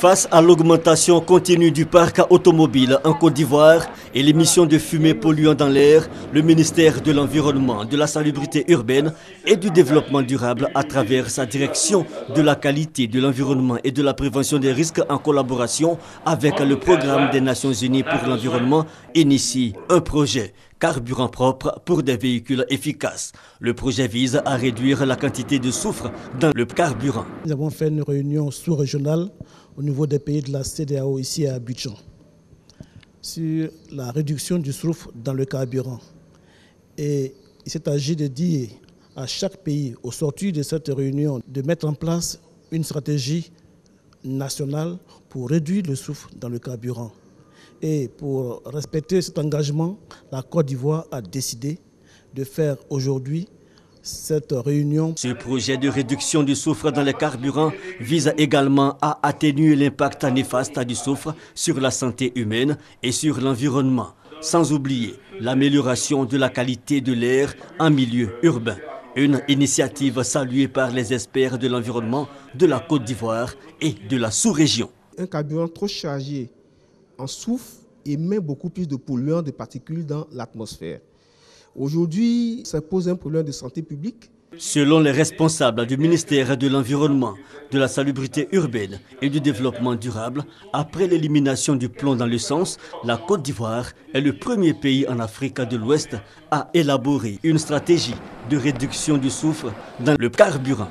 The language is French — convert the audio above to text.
Face à l'augmentation continue du parc automobile en Côte d'Ivoire et l'émission de fumée polluant dans l'air, le ministère de l'Environnement, de la Salubrité urbaine et du Développement durable, à travers sa direction de la qualité de l'environnement et de la prévention des risques en collaboration avec le Programme des Nations Unies pour l'environnement, initie un projet carburant propre pour des véhicules efficaces. Le projet vise à réduire la quantité de soufre dans le carburant. Nous avons fait une réunion sous-régionale au niveau des pays de la CEDEAO ici à Abidjan sur la réduction du soufre dans le carburant. Et il s'est agi de dire à chaque pays, au sortir de cette réunion, de mettre en place une stratégie nationale pour réduire le soufre dans le carburant. Et pour respecter cet engagement, la Côte d'Ivoire a décidé de faire aujourd'hui cette réunion. Ce projet de réduction du soufre dans les carburants vise également à atténuer l'impact néfaste du soufre sur la santé humaine et sur l'environnement, sans oublier l'amélioration de la qualité de l'air en milieu urbain. Une initiative saluée par les experts de l'environnement de la Côte d'Ivoire et de la sous-région. Un carburant trop chargé en soufre émet beaucoup plus de polluants, de particules dans l'atmosphère. Aujourd'hui, ça pose un problème de santé publique. Selon les responsables du ministère de l'Environnement, de la Salubrité urbaine et du Développement durable, après l'élimination du plomb dans l'essence, la Côte d'Ivoire est le premier pays en Afrique de l'Ouest à élaborer une stratégie de réduction du soufre dans le carburant.